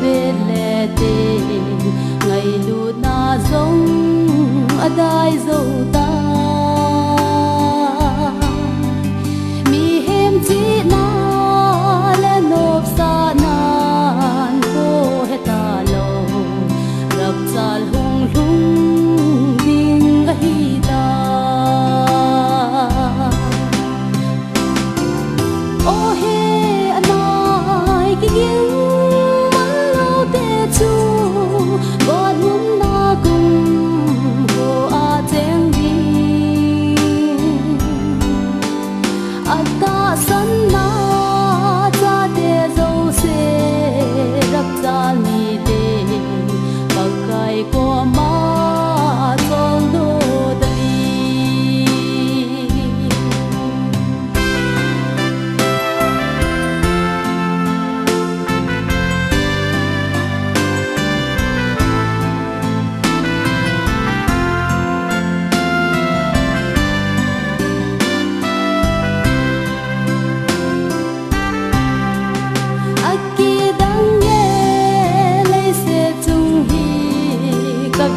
về lệ tình ngày lụt na giống ở đai dâu ta mi hem chỉ na lên nộp sa nan cô hết ta lâu gặp zal hung lung ding hi ta ô he anai ki ging man lo te chu god hum na kum ko a teng di ata san na cha te zo se rap zal ni te pakai ko ma tol do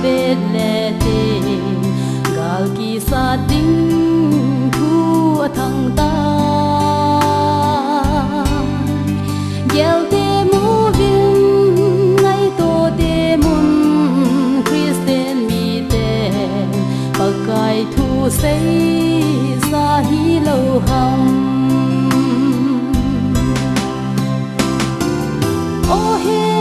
về lệ tình gal ki sa ding thu thăng ta gel te mu vin ngay to te mun Christian mi te pakai thu sei sa hi lo ham oh he